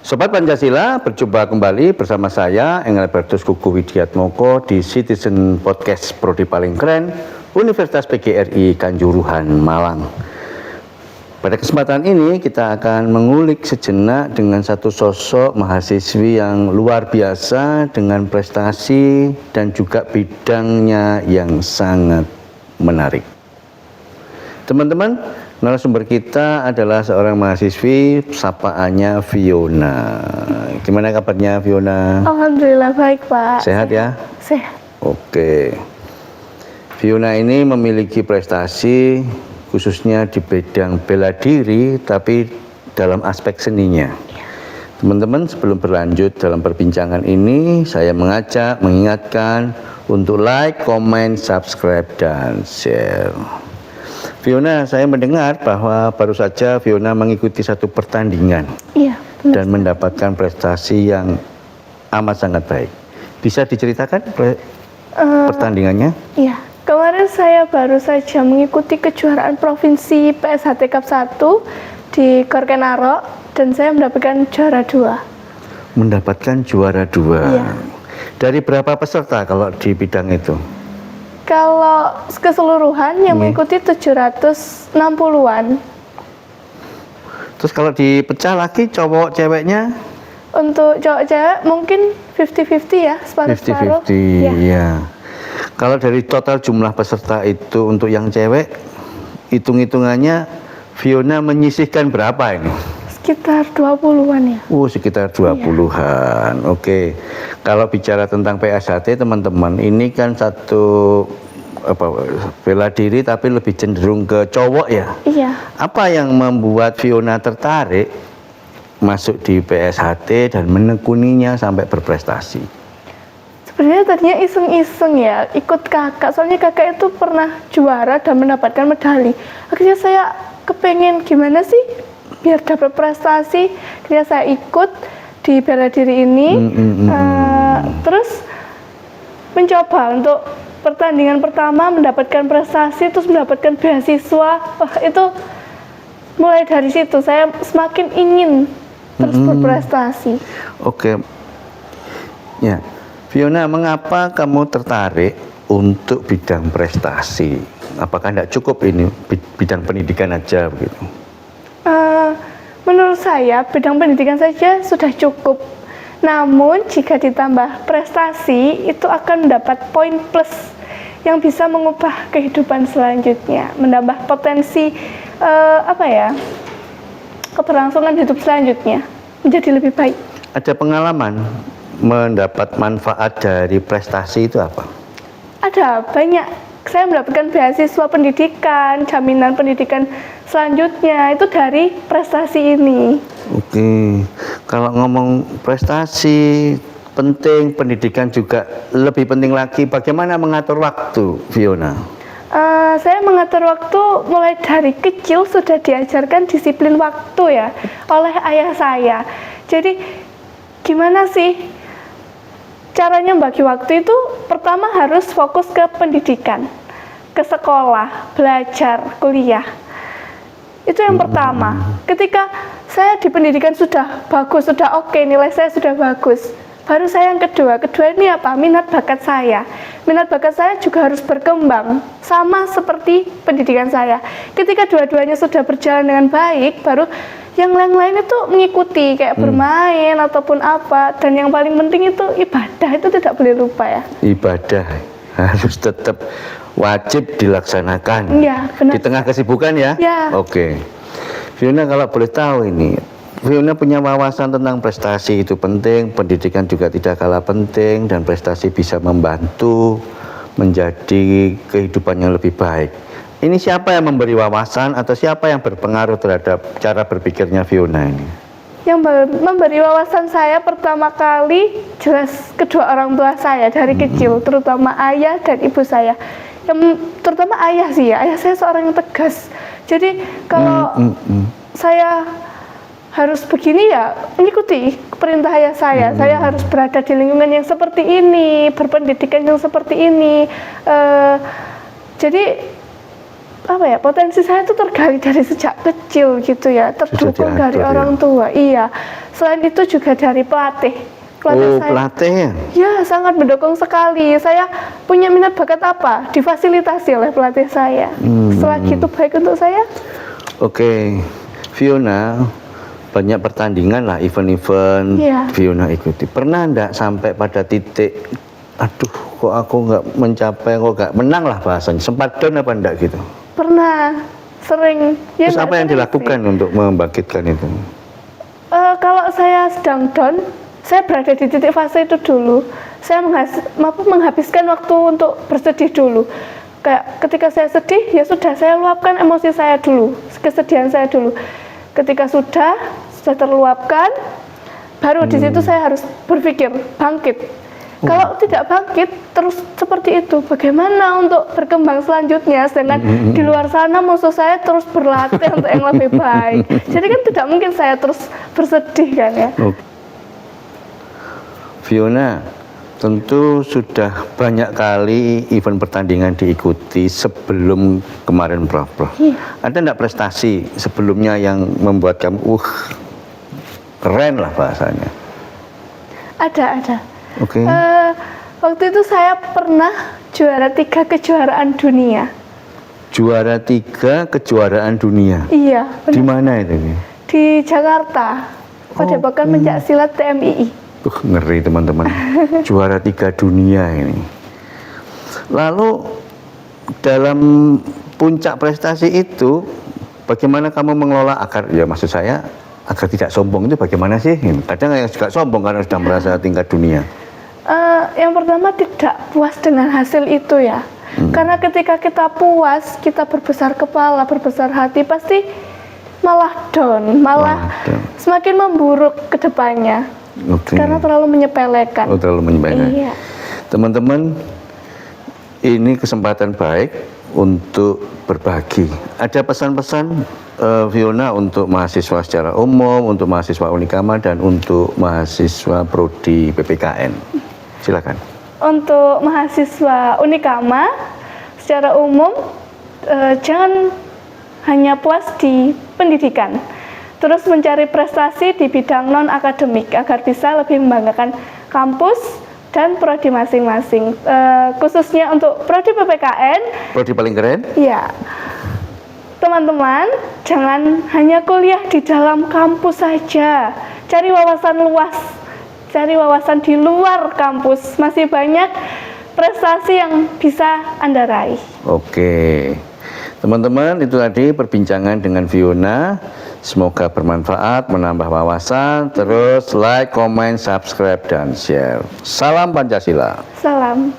Sobat Pancasila, berjumpa kembali bersama saya Engel Bertus Kuku Widiatmoko di Citizen Podcast Prodi Paling Keren Universitas PGRI Kanjuruhan Malang. Pada kesempatan ini kita akan mengulik sejenak dengan satu sosok mahasiswi yang luar biasa dengan prestasi dan juga bidangnya yang sangat menarik. Teman-teman, narasumber kita adalah seorang mahasiswi, sapaannya Fiona. Gimana kabarnya Fiona? Alhamdulillah baik Pak. Sehat ya? Sehat. Oke. Fiona ini memiliki prestasi khususnya di bidang bela diri, tapi dalam aspek seninya. Teman-teman, sebelum berlanjut dalam perbincangan ini, saya mengingatkan untuk like, comment, subscribe, dan share. Fiona, saya mendengar bahwa baru saja Fiona mengikuti satu pertandingan. Iya, benar. Dan mendapatkan prestasi yang amat sangat baik. Bisa diceritakan pertandingannya? Iya, kemarin saya baru saja mengikuti kejuaraan provinsi PSHT Cup 1 di Korkenaro dan saya mendapatkan juara 2. Mendapatkan juara 2. Iya. Dari berapa peserta kalau di bidang itu? Kalau keseluruhan yang mengikuti 760-an. Terus kalau dipecah lagi cowok ceweknya? Untuk cowok cewek mungkin 50-50 ya, separuh-separuh. 50-50, ya. Kalau dari total jumlah peserta itu untuk yang cewek, hitung-hitungannya Fiona menyisihkan berapa ini? Sekitar 20-an ya. Sekitar 20-an. Iya. Oke. Kalau bicara tentang PSHT teman-teman, ini kan satu bela diri tapi lebih cenderung ke cowok ya. Iya. Apa yang membuat Fiona tertarik masuk di PSHT dan menekuninya sampai berprestasi? Sebenarnya tadinya iseng-iseng ya, ikut kakak. Soalnya kakak itu pernah juara dan mendapatkan medali. Akhirnya saya kepengen gimana sih biar dapat prestasi. Akhirnya saya ikut di bela diri ini. Terus mencoba untuk pertandingan pertama mendapatkan prestasi, terus mendapatkan beasiswa. Itu mulai dari situ saya semakin ingin terus berprestasi. Oke. Ya, Fiona, mengapa kamu tertarik untuk bidang prestasi? Apakah tidak cukup ini bidang pendidikan aja begitu? Menurut saya bidang pendidikan saja sudah cukup. Namun jika ditambah prestasi itu akan mendapat poin plus yang bisa mengubah kehidupan selanjutnya, menambah potensi keberlangsungan hidup selanjutnya menjadi lebih baik. Ada pengalaman mendapat manfaat dari prestasi itu apa? Ada banyak. Saya mendapatkan beasiswa pendidikan, jaminan pendidikan selanjutnya itu dari prestasi ini. Oke, kalau ngomong prestasi penting, pendidikan juga lebih penting lagi. Bagaimana mengatur waktu, Fiona? Saya mengatur waktu mulai dari kecil sudah diajarkan disiplin waktu ya oleh ayah saya. Jadi gimana sih caranya bagi waktu itu? Pertama harus fokus ke pendidikan, ke sekolah, belajar, kuliah. Itu yang pertama. Ketika saya di pendidikan sudah bagus, sudah oke, nilai saya sudah bagus, baru saya yang kedua. Kedua ini apa? Minat bakat saya. Minat bakat saya juga harus berkembang sama seperti pendidikan saya. Ketika dua-duanya sudah berjalan dengan baik, baru yang lain-lain itu mengikuti, kayak bermain ataupun apa. Dan yang paling penting itu ibadah, itu tidak boleh lupa ya. Ibadah harus tetap wajib dilaksanakan. Iya, benar. Di tengah kesibukan ya? Ya. Oke. Fiona, kalau boleh tahu ini, Fiona punya wawasan tentang prestasi itu penting, pendidikan juga tidak kalah penting, dan prestasi bisa membantu menjadi kehidupan yang lebih baik. Ini siapa yang memberi wawasan atau siapa yang berpengaruh terhadap cara berpikirnya Fiona ini? Yang memberi wawasan saya pertama kali jelas kedua orang tua saya dari kecil, terutama ayah dan ibu saya. Yang terutama ayah sih ya, ayah saya seorang yang tegas. Jadi kalau saya harus begini ya mengikuti perintah ayah saya. Saya harus berada di lingkungan yang seperti ini, berpendidikan yang seperti ini. Jadi potensi saya itu tergali dari sejak kecil gitu ya, terdukung dari diatur, orang tua. Iya. Selain itu juga dari pelatih. Oh, saya, pelatih ya? ya sangat mendukung sekali. Saya punya minat bakat apa, difasilitasi oleh pelatih saya. Selagi itu baik untuk saya. Oke, Fiona, banyak pertandingan lah, event-event Iya. Fiona ikuti. Pernah enggak sampai pada titik, aduh kok aku nggak mencapai, kok nggak menang lah bahasanya. Sempat down apa enggak gitu? Pernah, sering. Ya, Terus apa yang sering dilakukan sih. untuk membangkitkan itu? Kalau saya sedang down, saya berada di titik fase itu dulu. Saya menghabiskan waktu untuk bersedih dulu. Kayak ketika saya sedih, ya sudah saya luapkan emosi saya dulu, kesedihan saya dulu. Ketika sudah terluapkan, baru di situ saya harus berpikir bangkit. Kalau tidak bangkit terus seperti itu, bagaimana untuk berkembang selanjutnya? Sedangkan di luar sana musuh saya terus berlatih untuk yang lebih baik. Jadi kan tidak mungkin saya terus bersedih kan ya. Fiona, tentu sudah banyak kali event pertandingan diikuti sebelum kemarin Prof. Ada enggak prestasi sebelumnya yang membuat kamu keren lah bahasanya? Ada. Oke. Waktu itu saya pernah juara 3 kejuaraan dunia. Juara 3 kejuaraan dunia. Iya, Di benar. mana itu? Di Jakarta. Padepokan Pencaksilat TMII. Ngeri teman-teman. Juara 3 dunia ini. Lalu dalam puncak prestasi itu, bagaimana kamu mengelola agar, ya maksud saya, agar tidak sombong itu bagaimana sih? Kadang yang juga sombong karena sudah merasa tingkat dunia. Yang pertama tidak puas dengan hasil itu ya. Karena ketika kita puas, kita berbesar kepala, berbesar hati, pasti malah down, malah semakin memburuk ke depannya. Oke. Karena terlalu menyepelekan. Oh, terlalu menyepelekan. Iya. Teman-teman, ini kesempatan baik untuk berbagi. Ada pesan-pesan Fiona untuk mahasiswa secara umum, untuk mahasiswa Unikama dan untuk mahasiswa prodi PPKN. Silakan. Untuk mahasiswa Unikama secara umum jangan hanya puas di pendidikan, terus mencari prestasi di bidang non akademik agar bisa lebih membanggakan kampus dan prodi masing-masing. Khususnya untuk prodi PPKN. Prodi paling keren? Ya, teman-teman jangan hanya kuliah di dalam kampus saja, cari wawasan luas. Cari wawasan di luar kampus, masih banyak prestasi yang bisa Anda raih. Oke, teman-teman, itu tadi perbincangan dengan Fiona. Semoga bermanfaat, menambah wawasan. Terus like, comment, subscribe, dan share. Salam Pancasila. Salam.